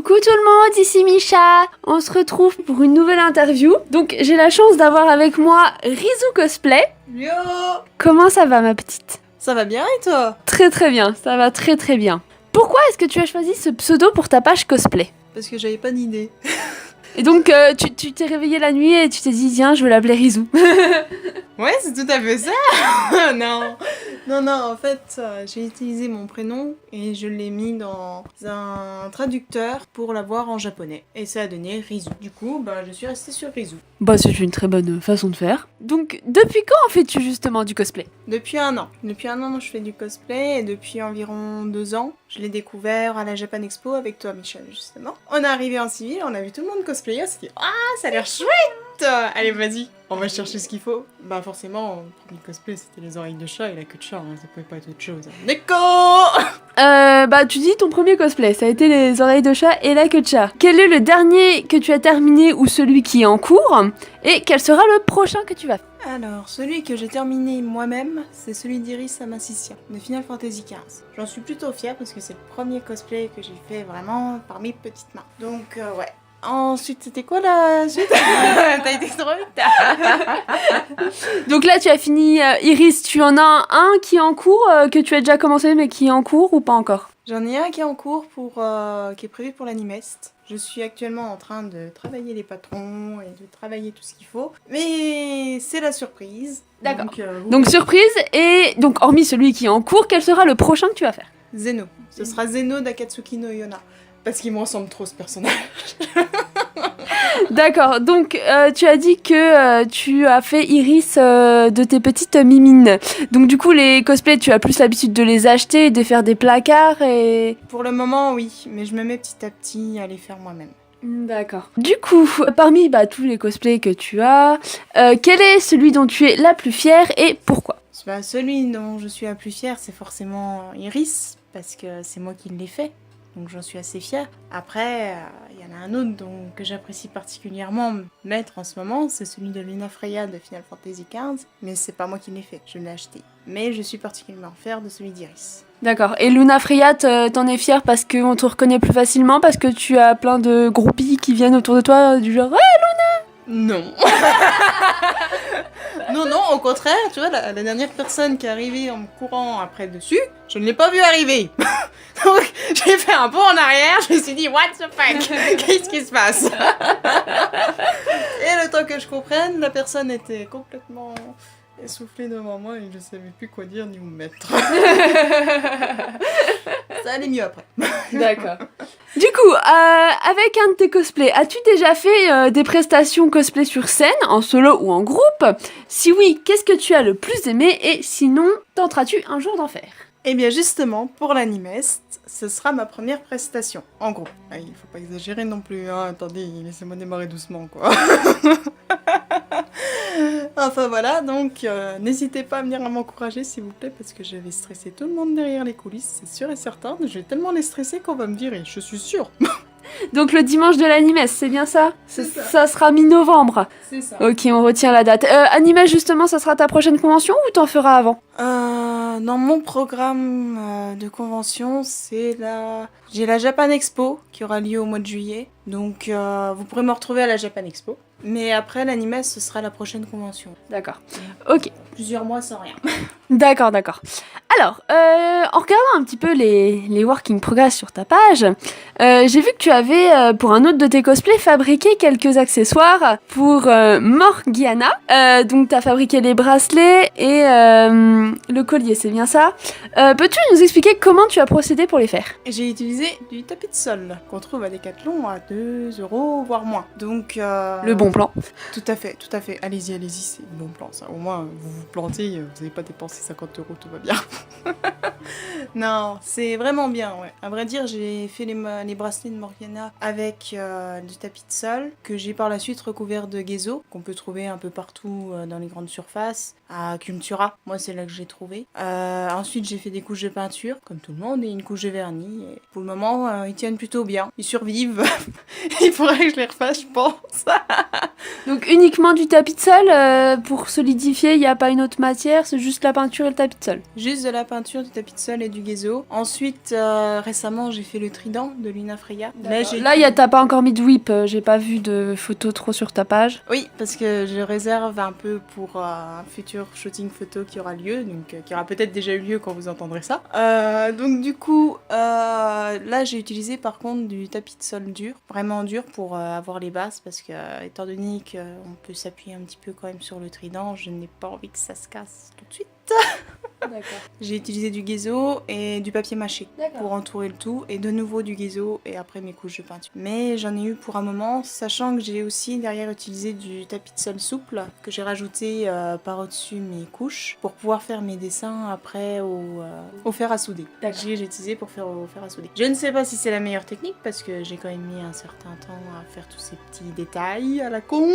Coucou tout le monde, ici Micha. On se retrouve pour une nouvelle interview. Donc j'ai la chance d'avoir avec moi Rizou Cosplay. Yo! Comment ça va ma petite? Ça va bien et toi? Très très bien, ça va très très bien. Pourquoi est-ce que tu as choisi ce pseudo pour ta page cosplay? Parce que j'avais pas d'idée. Et donc tu t'es réveillée la nuit et tu t'es dit tiens je vais l'appeler Rizou. Ouais, c'est tout à fait ça! Non! Non, en fait, j'ai utilisé mon prénom et je l'ai mis dans un traducteur pour l'avoir en japonais. Et ça a donné Rizou. Du coup, je suis restée sur Rizou. Bah c'est une très bonne façon de faire. Donc depuis quand fais-tu justement du cosplay? Depuis un an. Depuis un an, je fais du cosplay et depuis environ 2 ans, je l'ai découvert à la Japan Expo avec toi, Michel, justement. On est arrivé en civil, on a vu tout le monde cosplayer, on s'est dit « Ah, ça a l'air chouette! Allez, vas-y, on va chercher ce qu'il faut. » Bah forcément, le premier cosplay, c'était les oreilles de chat et la queue de chat, hein, ça pouvait pas être autre chose. Neko! Bah tu dis ton premier cosplay, ça a été les oreilles de chat et la queue de chat. Quel est le dernier que tu as terminé ou celui qui est en cours? Et quel sera le prochain que tu vas faire? Alors, celui que j'ai terminé moi-même, c'est celui d'Iris Amacicia, de Final Fantasy XV. J'en suis plutôt fière parce que c'est le premier cosplay que j'ai fait vraiment par mes petites mains. Donc, ouais. Ensuite, c'était quoi la suite? T'as été trop vite. Donc là tu as fini Iris, tu en as un qui est en cours, que tu as déjà commencé mais qui est en cours ou pas encore? J'en ai un qui est en cours qui est prévu pour l'Animest. Je suis actuellement en train de travailler les patrons et de travailler tout ce qu'il faut. Mais c'est la surprise. D'accord. Donc, Donc surprise, et donc hormis celui qui est en cours, quel sera le prochain que tu vas faire? Zeno. Ce sera Zeno d'Akatsuki no Yona. Parce qu'il me ressemble trop ce personnage. D'accord, donc tu as dit que tu as fait Iris de tes petites mimines. Donc du coup les cosplays, tu as plus l'habitude de les acheter, de faire des placards et... Pour le moment, oui. Mais je me mets petit à petit à les faire moi-même. D'accord. Du coup, parmi tous les cosplays que tu as, quel est celui dont tu es la plus fière et pourquoi? Celui dont je suis la plus fière, c'est forcément Iris. Parce que c'est moi qui l'ai fait. Donc j'en suis assez fière. Après, il y en a un autre que j'apprécie particulièrement mettre en ce moment, c'est celui de Luna Freya de Final Fantasy XV, mais c'est pas moi qui l'ai fait, je l'ai acheté. Mais je suis particulièrement fière de celui d'Iris. D'accord. Et Luna Freya, t'en es fière parce qu'on te reconnaît plus facilement, parce que tu as plein de groupies qui viennent autour de toi du genre « Non. Non, au contraire, tu vois, la dernière personne qui est arrivée en me courant après dessus, je ne l'ai pas vue arriver. Donc, j'ai fait un bond en arrière, je me suis dit, what the fuck? Qu'est-ce qui se passe? Et le temps que je comprenne, la personne était complètement essoufflée devant moi et je ne savais plus quoi dire ni où me mettre. Ça allait mieux après. D'accord. Du coup, avec un de tes cosplays, as-tu déjà fait des prestations cosplay sur scène, en solo ou en groupe? Si oui, qu'est-ce que tu as le plus aimé et sinon, tenteras-tu un jour d'en faire? Eh bien justement, pour l'Animest, ce sera ma première prestation, en groupe. Ah, il faut pas exagérer non plus, hein. Attendez, laissez-moi démarrer doucement, quoi. Enfin voilà, donc n'hésitez pas à venir m'encourager s'il vous plaît, parce que je vais stresser tout le monde derrière les coulisses, c'est sûr et certain. Je vais tellement les stresser qu'on va me virer, je suis sûre. Donc le dimanche de l'Animes, c'est bien ça? C'est ça. Ça sera mi-novembre. C'est ça. Ok, on retient la date. Animes, justement, ça sera ta prochaine convention ou t'en feras avant? Dans mon programme de convention, j'ai la Japan Expo qui aura lieu au mois de juillet. Donc vous pourrez me retrouver à la Japan Expo. Mais après l'Animes, ce sera la prochaine convention. D'accord. Ok. Plusieurs mois sans rien. D'accord. Alors, en regardant un petit peu les work in progress sur ta page, j'ai vu que tu avais, pour un autre de tes cosplays, fabriqué quelques accessoires pour Morgiana. Donc, tu as fabriqué les bracelets et le collier, c'est bien ça? Peux-tu nous expliquer comment tu as procédé pour les faire? J'ai utilisé du tapis de sol qu'on trouve à Decathlon à 2 €, voire moins. Donc, Le bon plan. Tout à fait. Allez-y, c'est le bon plan, ça. Au moins, vous vous plantez, vous n'avez pas dépensé 50 €, tout va bien. Non, c'est vraiment bien, ouais. À vrai dire, j'ai fait les bracelets de Morgana avec du tapis de sol que j'ai par la suite recouvert de gesso qu'on peut trouver un peu partout dans les grandes surfaces, à Cultura. Moi, c'est là que j'ai trouvé. Ensuite, j'ai fait des couches de peinture, comme tout le monde, et une couche de vernis. Et pour le moment, ils tiennent plutôt bien. Ils survivent. Il faudrait que je les refasse, je pense. Donc uniquement du tapis de sol pour solidifier, il n'y a pas une autre matière, c'est juste la peinture et le tapis de sol. Juste de la peinture, du tapis de sol et du gazebo. Ensuite, récemment, j'ai fait le trident de Luna Freya. Là, t'as pas encore mis de whip, j'ai pas vu de photos trop sur ta page. Oui, parce que je réserve un peu pour un futur shooting photo qui aura lieu, donc qui aura peut-être déjà eu lieu quand vous entendrez ça. Donc du coup, là j'ai utilisé par contre du tapis de sol dur, vraiment dur pour avoir les bases, parce que étant donné qu'on peut s'appuyer un petit peu quand même sur le trident, je n'ai pas envie que ça se casse tout de suite. D'accord. J'ai utilisé du gazebo et du papier mâché D'accord. pour entourer le tout, et de nouveau du gazebo et après mes couches de peinture. Mais j'en ai eu pour un moment, sachant que j'ai aussi derrière utilisé du tapis de sol souple que j'ai rajouté par-dessus mes couches pour pouvoir faire mes dessins après au fer à souder. J'ai utilisé pour faire au fer à souder. Je ne sais pas si c'est la meilleure technique parce que j'ai quand même mis un certain temps à faire tous ces petits détails à la con.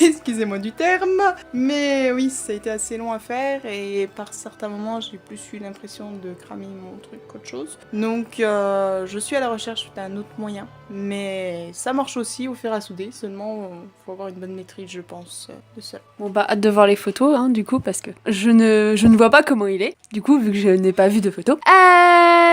Excusez-moi du terme, mais oui, ça a été assez long à faire et par certains moments j'ai plus eu l'impression de cramer mon truc qu'autre chose. Donc je suis à la recherche d'un autre moyen, mais ça marche aussi au fer à souder, seulement faut avoir une bonne maîtrise je pense de ça. Bon bah hâte de voir les photos hein, du coup parce que je ne vois pas comment il est, du coup vu que je n'ai pas vu de photos.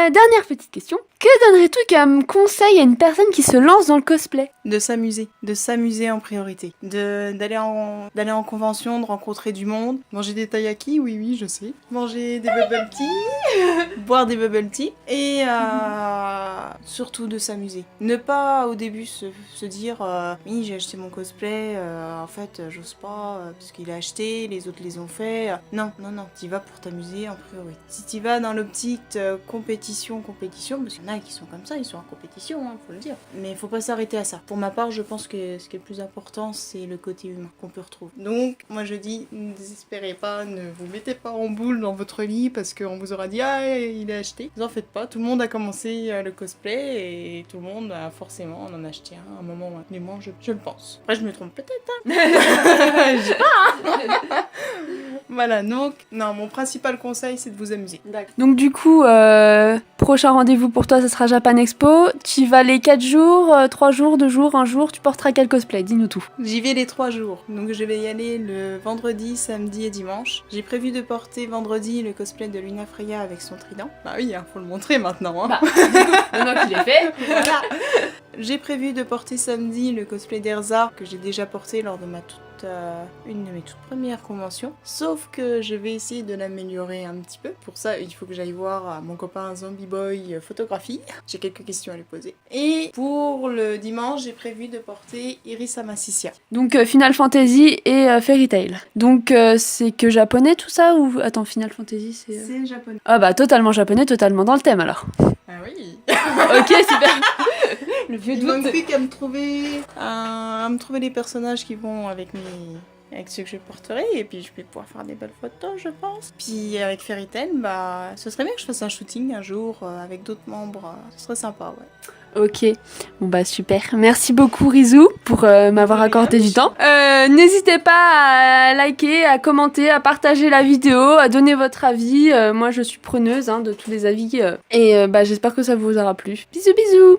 Dernière petite question, que donnerais-tu comme conseil à une personne qui se lance dans le cosplay? De s'amuser en priorité, d'aller en convention, de rencontrer du monde, manger des taiyaki, oui je sais, manger des bubble tea, boire des bubble tea et surtout de s'amuser. Ne pas au début se dire oui j'ai acheté mon cosplay, en fait j'ose pas parce qu'il a acheté, les autres les ont fait. Non, t'y vas pour t'amuser en priorité. Si t'y vas dans l'optique compétition, parce qu'il y en a qui sont comme ça, ils sont en compétition, hein, faut le dire. Mais faut pas s'arrêter à ça. Pour ma part, je pense que ce qui est le plus important, c'est le côté humain qu'on peut retrouver. Donc, moi je dis, ne désespérez pas, ne vous mettez pas en boule dans votre lit parce qu'on vous aura dit ah il a acheté. Vous en faites pas, tout le monde a commencé le cosplay et tout le monde a forcément en acheté un à un moment. Mais moi je le pense. Après je me trompe peut-être. Hein. Je sais pas. Hein. Voilà, donc non, mon principal conseil c'est de vous amuser. Donc du coup, prochain rendez-vous pour toi, ça sera Japan Expo. Tu vas les 4 jours, 3 jours, 2 jours, 1 jour, tu porteras quel cosplay? Dis-nous tout. J'y vais les 3 jours, donc je vais y aller le vendredi, samedi et dimanche. J'ai prévu de porter vendredi le cosplay de Luna Freya avec son trident. Bah oui, hein, faut le montrer maintenant. Hein. Bah, maintenant qu'il est fait. Voilà. J'ai prévu de porter samedi le cosplay d'Erza que j'ai déjà porté lors de une de mes toutes premières conventions. Sauf que je vais essayer de l'améliorer un petit peu. Pour ça, il faut que j'aille voir mon copain Zombie Boy photographie. J'ai quelques questions à lui poser. Et pour le dimanche, j'ai prévu de porter Iris Amacicia. Donc Final Fantasy et Fairy Tail. Donc c'est que japonais tout ça ou... Attends, Final Fantasy c'est... C'est japonais. Ah bah totalement japonais, totalement dans le thème alors. Ah oui. Ok, super. Le vieux Il doute. manque plus qu'à me trouver les personnages qui vont avec ceux que je porterai, et puis je vais pouvoir faire des belles photos, je pense. Puis avec Fairy Tail, bah, ce serait bien que je fasse un shooting un jour avec d'autres membres, ce serait sympa, ouais. Ok, bon bah super. Merci beaucoup Rizou pour m'avoir accordé du temps. N'hésitez pas à liker, à commenter, à partager la vidéo, à donner votre avis. Moi je suis preneuse hein, de tous les avis et bah, j'espère que ça vous aura plu. Bisous bisous.